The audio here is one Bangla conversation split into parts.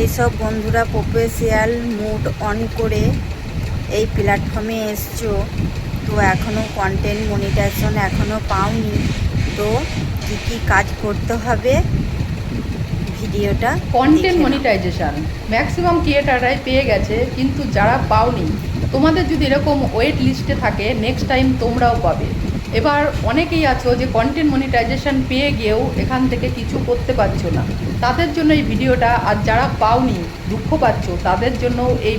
যেসব বন্ধুরা প্রফেশনাল মুড অন করে এই প্ল্যাটফর্মে এসছো, তো এখনও কন্টেন্ট মনিটাইজেশন এখনও পাওনি, তো কী কী কাজ করতে হবে ভিডিওটা কন্টেন্ট মনিটাইজেশন ম্যাক্সিমাম ক্রিয়েটাররাই পেয়ে গেছে, কিন্তু যারা পাওনি তোমাদের যদি এরকম ওয়েট লিস্টে থাকে নেক্সট টাইম তোমরাও পাবে। এবার অনেকেই আছো যে কন্টেন্ট মনিটাইজেশন পেয়ে গিয়েও এখান থেকে কিছু করতে পারছো না, তাদের জন্য এই ভিডিওটা। আর যারা পাওনি দুঃখ পাচ্ছ তাদের জন্য এই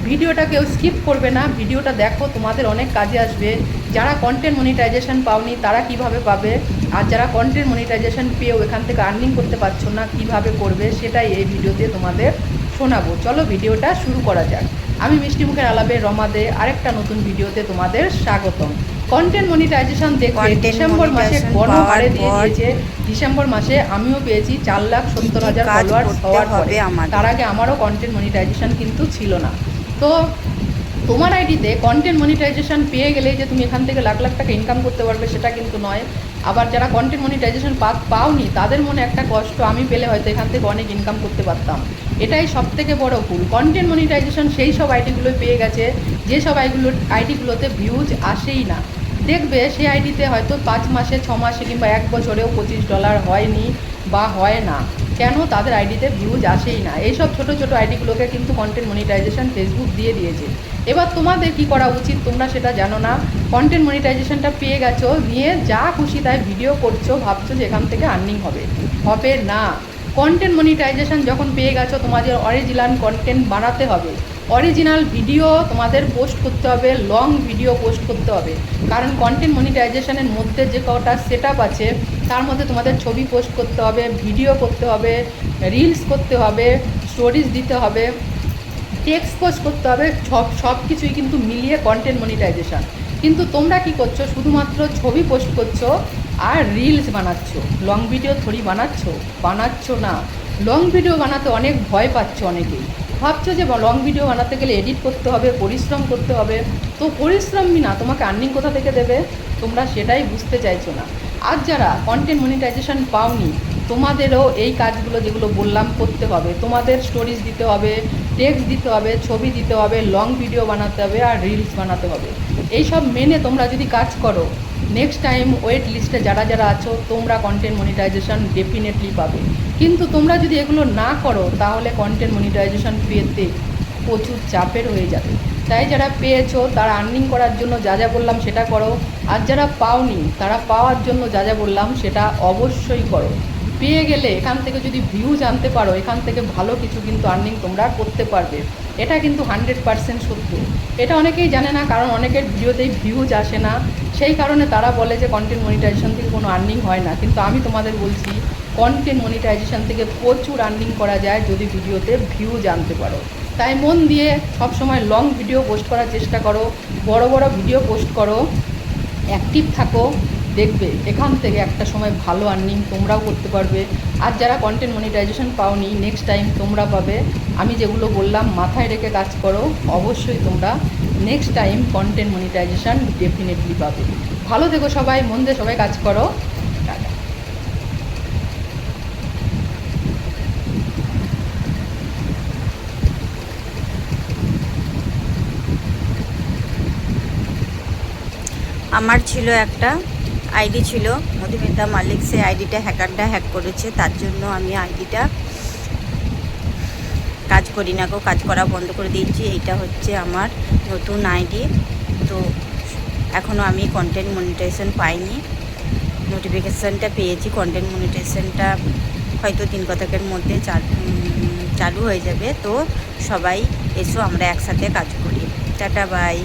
ভিডিওটা কেউ স্কিপ করবে না, ভিডিওটা দেখো, তোমাদের অনেক কাজে আসবে। যারা কন্টেন্ট মনিটাইজেশন পাওনি তারা কিভাবে পাবে, আর যারা কন্টেন্ট মনিটাইজেশন পেয়েও এখান থেকে আর্নিং করতে পারছো না কিভাবে করবে, সেটাই এই ভিডিওতে তোমাদের শোনাবো। চলো ভিডিওটা শুরু করা যাক। আমি মিষ্টি মুখের আলাপে রমাদে আরেকটা নতুন ভিডিওতে তোমাদের স্বাগতম। কন্টেন্ট মনিটাইজেশন দেখবে ডিসেম্বর মাসে গণহারে দিয়ে দিয়েছে। ডিসেম্বর মাসে আমিও পেয়েছি 4,70,000 ফলোয়ার্স হওয়ার পরে। তার আগে আমারও কন্টেন্ট মনিটাইজেশন কিন্তু ছিল না। তো তোমার আইডিতে কন্টেন্ট মনিটাইজেশন পেয়ে গেলে যে তুমি এখান থেকে লাখ লাখ টাকা ইনকাম করতে পারবে সেটা কিন্তু নয়। আবার যারা কন্টেন্ট মনিটাইজেশন পাওনি তাদের মনে একটা কষ্ট, আমি পেলে হয়তো এখান থেকে অনেক ইনকাম করতে পারতাম। এটাই সবথেকে বড় ভুল। কন্টেন্ট মনিটাইজেশন সেই সব আইডিগুলো পেয়ে গেছে যেসব আইডিগুলোতে ভিউজ আসেই না। দেখবে সেই আইডিতে হয়তো 5 মাসে 6 মাসে কিংবা 1 বছরেও $25 হয়নি বা হয় না। কেন? তাদের আইডিতে ভিউজ আসেই না। এইসব ছোটো ছোটো আইডিগুলোকে কিন্তু কন্টেন্ট মনিটাইজেশন ফেসবুক দিয়ে দিয়েছে। এবার তোমাদের কি করা উচিত তোমরা সেটা জানো না। কন্টেন্ট মনিটাইজেশনটা পেয়ে গেছো, নিয়ে যা খুশি তাই ভিডিও করছো, ভাবছো যে এখান থেকে আর্নিং হবে না। কন্টেন্ট মনিটাইজেশন যখন পেয়ে গেছো তোমাদের অরিজিনাল কন্টেন্ট বানাতে হবে, অরিজিনাল ভিডিও তোমাদের পোস্ট করতে হবে, লং ভিডিও পোস্ট করতে হবে। কারণ কন্টেন্ট মনিটাইজেশনের মধ্যে যে কটা সেট আপ আছে তার মধ্যে তোমাদের ছবি পোস্ট করতে হবে, ভিডিও করতে হবে, রিলস করতে হবে, স্টোরিজ দিতে হবে, টেক্সট পোস্ট করতে হবে, সব কিছুই কিন্তু মিলিয়ে কন্টেন্ট মনিটাইজেশন। কিন্তু তোমরা কি করছো? শুধুমাত্র ছবি পোস্ট করছো আর রিলস বানাচ্ছ, লং ভিডিও থোড়ি বানাচ্ছ না। লং ভিডিও বানাতে অনেক ভয় পাচ্ছ অনেকেই, ভাবছো যে লং ভিডিও বানাতে গেলে এডিট করতে হবে, পরিশ্রম করতে হবে। তো পরিশ্রমই না, তোমাকে আর্নিং কোথা থেকে দেবে? তোমরা সেটাই বুঝতে চাইছো না। আর যারা কন্টেন্ট মনিটাইজেশন পাওনি তোমাদেরও এই কাজগুলো যেগুলো বললাম করতে হবে। তোমাদের স্টোরিজ দিতে হবে, টেক্সট দিতে হবে, ছবি দিতে হবে, লং ভিডিও বানাতে হবে আর রিলস বানাতে হবে। এইসব মেনে তোমরা যদি কাজ করো নেক্সট টাইম ওয়েট লিস্টে যারা যারা আছো তোমরা কন্টেন্ট মনিটাইজেশন ডেফিনেটলি পাবে। কিন্তু তোমরা যদি এগুলো না করো তাহলে কন্টেন্ট মনিটাইজেশন পেতে প্রচুর চাপের হয়ে যাবে। তাই যারা পেয়েছো তারা আর্নিং করার জন্য যা যা বললাম সেটা করো, আর যারা পাওনি তারা পাওয়ার জন্য যা যা বললাম সেটা অবশ্যই করো। পেয়ে গেলে এখান থেকে যদি ভিউজ আনতে পারো এখান থেকে ভালো কিছু কিন্তু আর্নিং তোমরা করতে পারবে। এটা কিন্তু 100% সত্য। এটা অনেকেই জানে না, কারণ অনেকের ভিডিওতেই ভিউজ আসে না, সেই কারণে তারা বলে যে কন্টেন্ট মনিটাইজেশন থেকে কোনো আর্নিং হয় না। কিন্তু আমি তোমাদের বলছি কন্টেন্ট মনিটাইজেশন থেকে প্রচুর আর্নিং করা যায় যদি ভিডিওতে ভিউজ আনতে পারো। তাই মন দিয়ে সবসময় লং ভিডিও পোস্ট করার চেষ্টা করো, বড় বড় ভিডিও পোস্ট করো, অ্যাক্টিভ থাকো, দেখবে এখান থেকে একটা সময় ভালো আর্নিং তোমরাও করতে পারবে। আর যারা কন্টেন্ট মনিটাইজেশন পাওনি নেক্সট টাইম তোমরা পাবে। আমি যেগুলো বললাম মাথায় রেখে কাজ করো, অবশ্যই তোমরা next time content monetisation definitely পাবে। ভালো থেকো সবাই, মন দিয়ে সবাই কাজ করো। টাটা। আমার ছিল একটা আইডি ছিল মধুমিতা মালিক, সেই আইডিটা হ্যাকারটা হ্যাক করেছে, তার জন্য আমি আইডিটা কাজ করি না গো, কাজ করা বন্ধ করে দিয়েছি। এইটা হচ্ছে আমার নতুন আইডি। তো এখনও আমি কন্টেন্ট মনিটাইজেশন পাইনি, নোটিফিকেশানটা পেয়েছি। কন্টেন্ট মনিটাইজেশনটা হয়তো 3 কথাকের মধ্যে চালু হয়ে যাবে। তো সবাই এসো আমরা একসাথে কাজ করি। Tata bye.